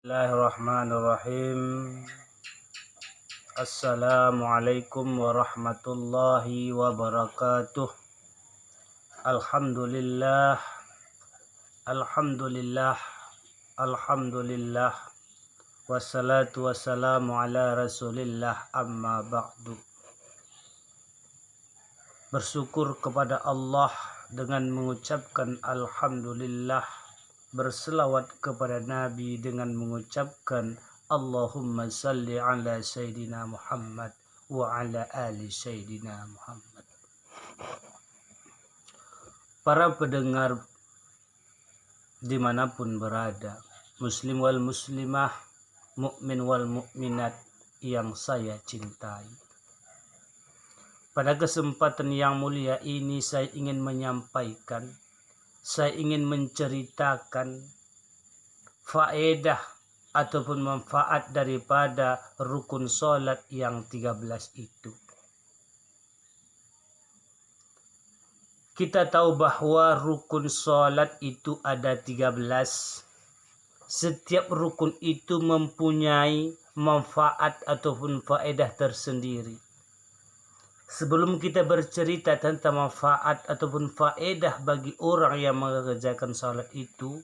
Bismillahirrahmanirrahim. Assalamualaikum warahmatullahi wabarakatuh. Alhamdulillah, alhamdulillah, alhamdulillah. Wassalatu wassalamu ala rasulillah, amma ba'du. Bersyukur kepada Allah dengan mengucapkan alhamdulillah, berselawat kepada Nabi dengan mengucapkan Allahumma salli ala Sayyidina Muhammad wa ala ali Sayyidina Muhammad. Para pendengar dimanapun berada, muslim wal muslimah, mukmin wal mukminat yang saya cintai, pada kesempatan yang mulia ini saya ingin menyampaikan, saya ingin menceritakan faedah ataupun manfaat daripada rukun salat yang 13 itu. Kita tahu bahwa rukun salat itu ada 13. Setiap rukun itu mempunyai manfaat ataupun faedah tersendiri. Sebelum kita bercerita tentang manfaat ataupun faedah bagi orang yang mengerjakan salat itu,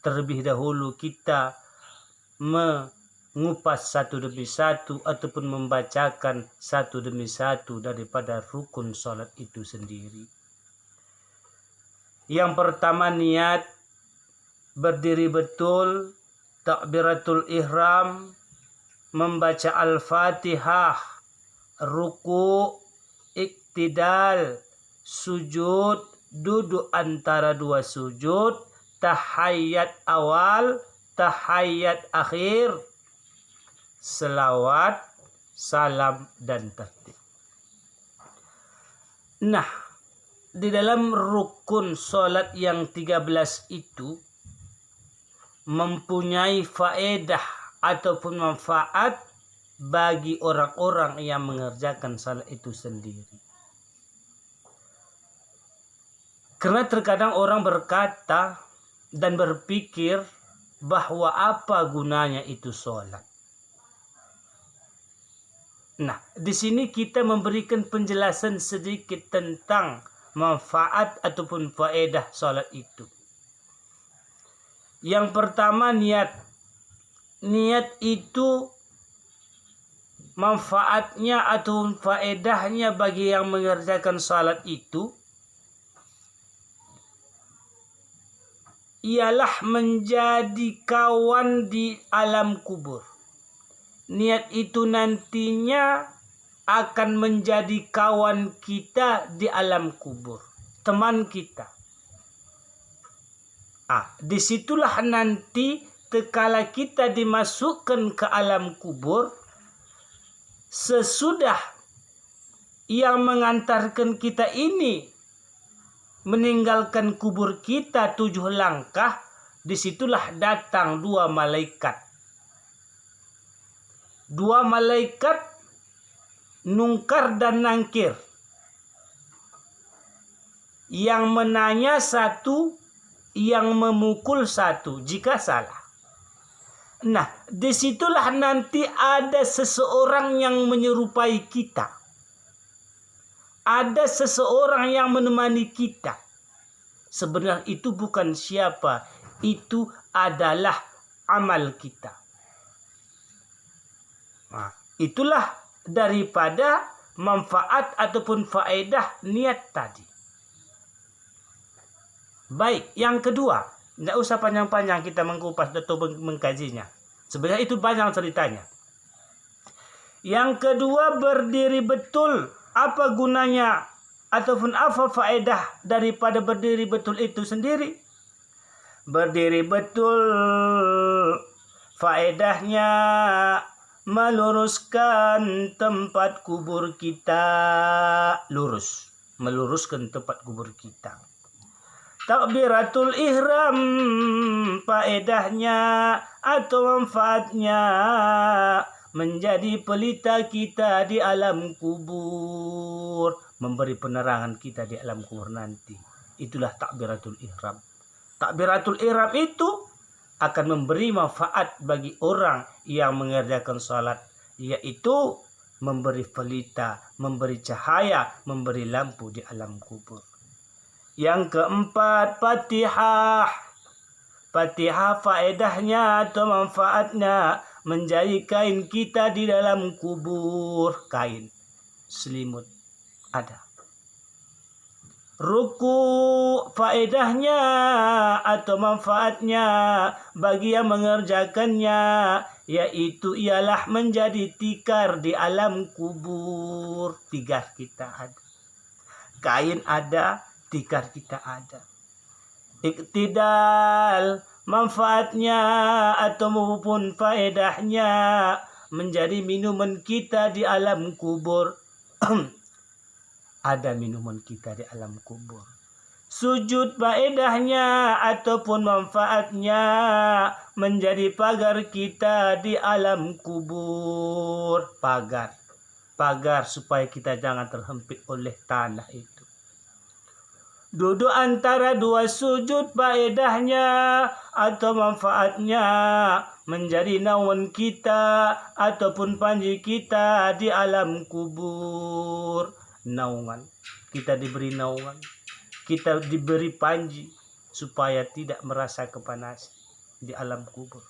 terlebih dahulu kita mengupas satu demi satu ataupun membacakan satu demi satu daripada rukun salat itu sendiri. Yang pertama, niat, berdiri betul, takbiratul ihram, membaca al-fatihah, ruku', iktidal, sujud, duduk antara dua sujud, tahiyat awal, tahiyat akhir, selawat, salam, dan tertib. Nah, di dalam rukun salat yang 13 itu mempunyai faedah ataupun manfaat bagi orang-orang yang mengerjakan salat itu sendiri. Karena terkadang orang berkata dan berpikir bahwa apa gunanya itu salat. Nah, di sini kita memberikan penjelasan sedikit tentang manfaat ataupun faedah salat itu. Yang pertama, niat. Niat itu manfaatnya atau faedahnya bagi yang mengerjakan salat itu ialah menjadi kawan di alam kubur. Niat itu nantinya akan menjadi kawan kita di alam kubur, teman kita. Disitulah nanti tekala kita dimasukkan ke alam kubur, sesudah yang mengantarkan kita ini meninggalkan kubur kita 7 langkah, disitulah datang 2 malaikat. 2 malaikat Munkar dan Nakir, yang menanya satu, yang memukul satu jika salah. Nah, disitulah nanti ada seseorang yang menyerupai kita. Ada seseorang yang menemani kita. Sebenarnya itu bukan siapa, itu adalah amal kita. Nah, itulah daripada manfaat ataupun faedah niat tadi. Baik, yang kedua, tidak usah panjang-panjang kita mengupas atau mengkajinya. Sebenarnya itu banyak ceritanya. Yang kedua, berdiri betul. Apa gunanya ataupun apa faedah daripada berdiri betul itu sendiri? Berdiri betul faedahnya meluruskan tempat kubur kita. Lurus, meluruskan tempat kubur kita. Takbiratul ihram, faedahnya atau manfaatnya menjadi pelita kita di alam kubur, memberi penerangan kita di alam kubur nanti. Itulah takbiratul ihram. Takbiratul ihram itu akan memberi manfaat bagi orang yang mengerjakan salat, yaitu memberi pelita, memberi cahaya, memberi lampu di alam kubur. Yang keempat, Fatihah. Fatihah faedahnya atau manfaatnya menjadi kain kita di dalam kubur. Kain, selimut ada. Ruku faedahnya atau manfaatnya bagi yang mengerjakannya, yaitu ialah menjadi tikar di alam kubur. Tikar kita ada, kain ada, tikar kita ada. Iktidal manfaatnya atau maupun faedahnya menjadi minuman kita di alam kubur. Ada minuman kita di alam kubur. Sujud faedahnya ataupun manfaatnya menjadi pagar kita di alam kubur. Pagar supaya kita jangan terhempit oleh tanah itu. Duduk antara dua sujud faedahnya atau manfaatnya menjadi naungan kita ataupun panji kita di alam kubur. Naungan, kita diberi naungan, kita diberi panji supaya tidak merasa kepanasan di alam kubur.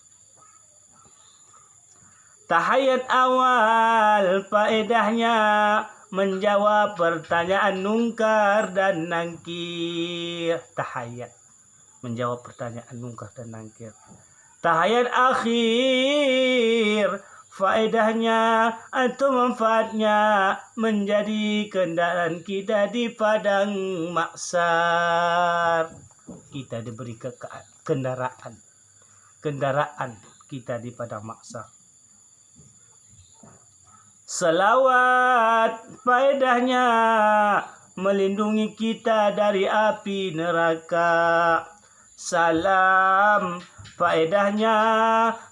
Tahiyat awal faedahnya menjawab pertanyaan nungkar dan nangkir. Tahiyat menjawab pertanyaan nungkar dan nangkir. Tahiyat akhir faedahnya atau manfaatnya menjadi kendaraan kita di padang mahsyar. Kita diberi kendaraan kita di padang mahsyar. Selawat faedahnya melindungi kita dari api neraka. Salam faedahnya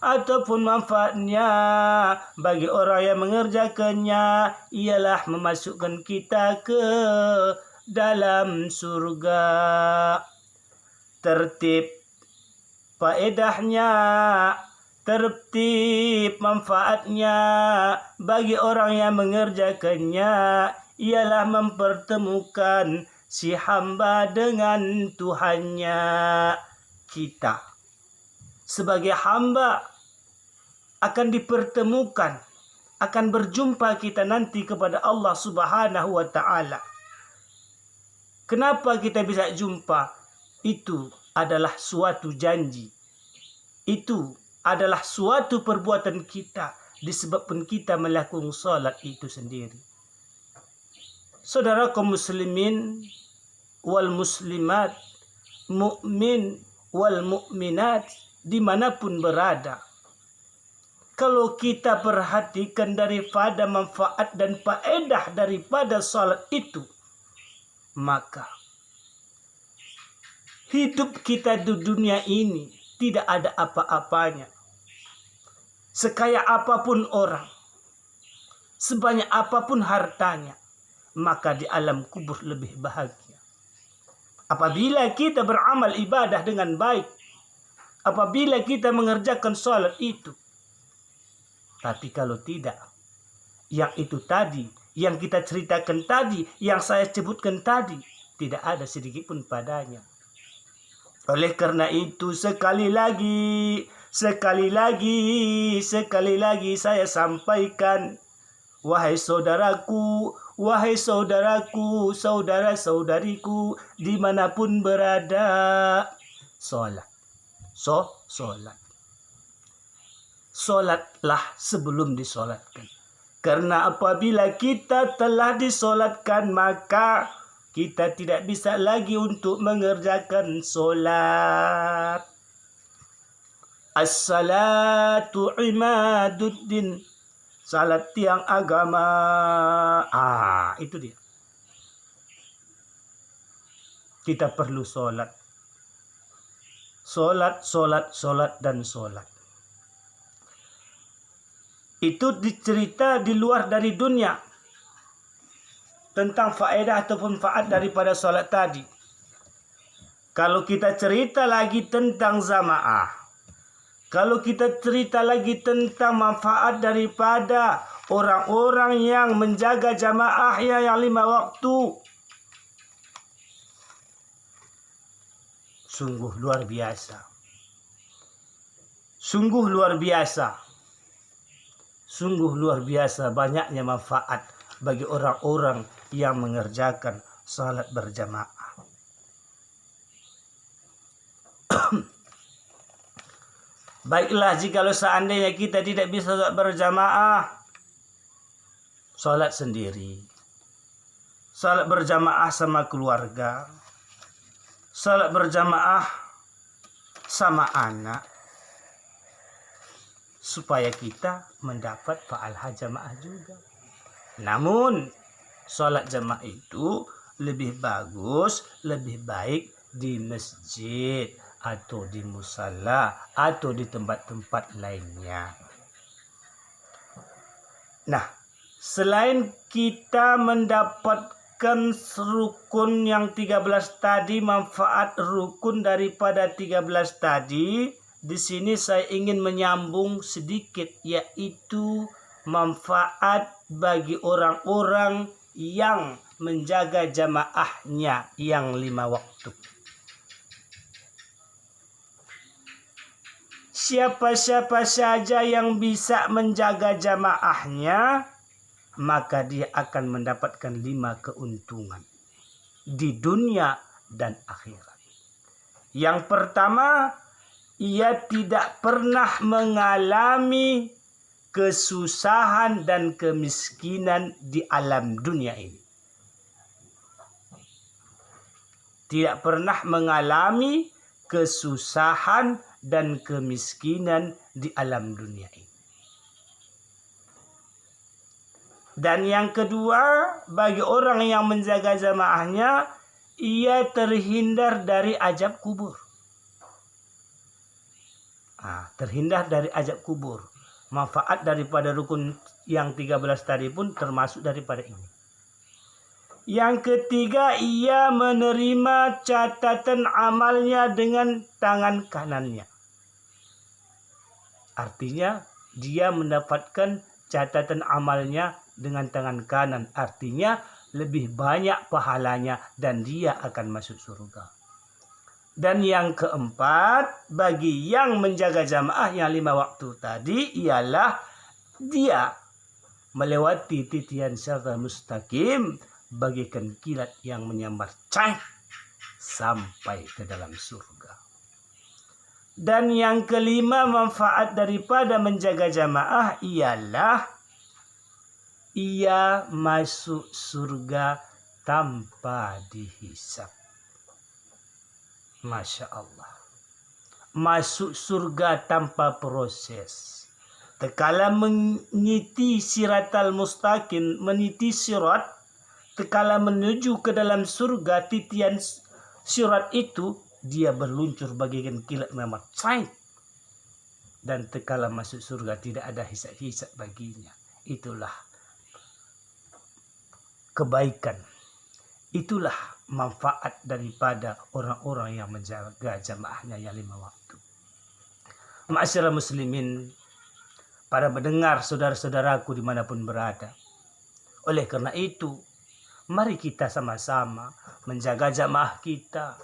ataupun manfaatnya bagi orang yang mengerjakannya ialah memasukkan kita ke dalam surga. Tertib faedahnya, tertib manfaatnya bagi orang yang mengerjakannya ialah mempertemukan si hamba dengan Tuhannya. Kita sebagai hamba akan dipertemukan, akan berjumpa kita nanti kepada Allah Subhanahu wa Ta'ala. Kenapa kita bisa jumpa? Itu adalah suatu janji. Itu adalah suatu perbuatan kita disebabkan kita melakukan salat itu sendiri. Saudara kaum muslimin wal muslimat, mukmin wal mukminat, dimanapun berada, kalau kita perhatikan daripada manfaat dan faedah daripada salat itu, maka hidup kita di dunia ini tidak ada apa-apanya. Sekaya apapun orang, sebanyak apapun hartanya, maka di alam kubur lebih bahagia. Apabila kita beramal ibadah dengan baik, apabila kita mengerjakan salat itu. Tapi kalau tidak, yang itu tadi, yang kita ceritakan tadi, yang saya sebutkan tadi, tidak ada sedikit pun padanya. Oleh karena itu sekali lagi saya sampaikan, wahai saudaraku, saudara-saudariku, dimanapun berada, salat. Salatlah sebelum disolatkan. Karena apabila kita telah disolatkan, maka kita tidak bisa lagi untuk mengerjakan solat. As-salatu imaduddin. Salat tiang agama. Itu dia. Kita perlu solat. Solat dan solat. Itu dicerita di luar dari dunia tentang faedah ataupun manfaat daripada solat tadi. Kalau kita cerita lagi tentang jamaah, Kalau kita cerita lagi tentang manfaat daripada orang-orang yang menjaga jamaahnya yang 5 waktu, sungguh luar biasa. Sungguh luar biasa. Sungguh luar biasa banyaknya manfaat bagi orang-orang yang mengerjakan salat berjamaah. Baiklah, jikalau seandainya kita tidak bisa salat berjamaah, salat sendiri, salat berjamaah sama keluarga, salat berjamaah sama anak, supaya kita mendapat pahala jamaah juga. Namun salat jamaah itu lebih bagus, lebih baik di masjid atau di musala atau di tempat-tempat lainnya. Nah, selain kita mendapatkan rukun yang 13 tadi, manfaat rukun daripada 13 tadi, di sini saya ingin menyambung sedikit, yaitu manfaat bagi orang-orang yang menjaga jamaahnya yang 5 waktu. Siapa-siapa saja yang bisa menjaga jamaahnya, maka dia akan mendapatkan 5 keuntungan di dunia dan akhirat. Yang pertama, ia tidak pernah mengalami kesusahan dan kemiskinan di alam dunia ini. Tidak pernah mengalami kesusahan dan kemiskinan di alam dunia ini. Dan yang kedua, bagi orang yang menjaga jamaahnya, ia terhindar dari azab kubur. Terhindar dari azab kubur. Manfaat daripada rukun yang 13 tadi pun termasuk daripada ini. Yang ketiga, ia menerima catatan amalnya dengan tangan kanannya. Artinya dia mendapatkan catatan amalnya dengan tangan kanan. Artinya lebih banyak pahalanya dan dia akan masuk surga. Dan yang keempat, bagi yang menjaga jamaah yang 5 waktu tadi, ialah dia melewati titian sirata mustaqim bagaikan kilat yang menyambar cahaya sampai ke dalam surga. Dan yang kelima, manfaat daripada menjaga jamaah ialah ia masuk surga tanpa dihisab. Masya Allah. Masuk surga tanpa proses. Tekala meniti siratal mustaqim, meniti sirat, tekala menuju ke dalam surga, titian sirat itu, dia berluncur bagaikan kilat menyambar. Dan tekala masuk surga tidak ada hisab-hisab baginya. Itulah kebaikan. Itulah manfaat daripada orang-orang yang menjaga jamaahnya yang 5 waktu. Ma'asyiral muslimin, para pendengar, saudara-saudaraku dimanapun berada. Oleh karena itu, mari kita sama-sama menjaga jamaah kita,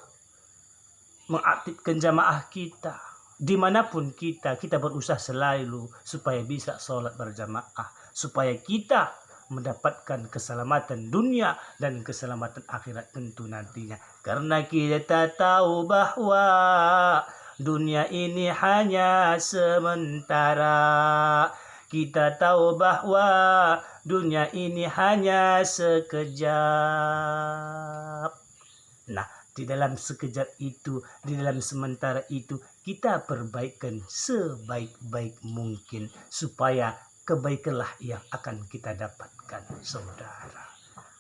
mengaktifkan jamaah kita. Dimanapun kita berusaha selalu supaya bisa sholat berjamaah. Supaya kita mendapatkan keselamatan dunia dan keselamatan akhirat tentu nantinya. Karena kita tahu bahwa dunia ini hanya sementara. Kita tahu bahwa dunia ini hanya sekejap. Nah, di dalam sekejap itu, di dalam sementara itu, kita perbaikan sebaik-baik mungkin supaya kebaikanlah yang akan kita dapatkan, saudara.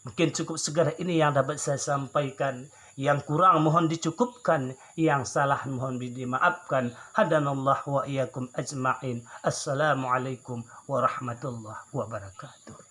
Mungkin cukup segera ini yang dapat saya sampaikan. Yang kurang mohon dicukupkan, yang salah mohon dimaafkan. Hadanallah wa iyyakum ajma'in. Assalamualaikum warahmatullahi wabarakatuh.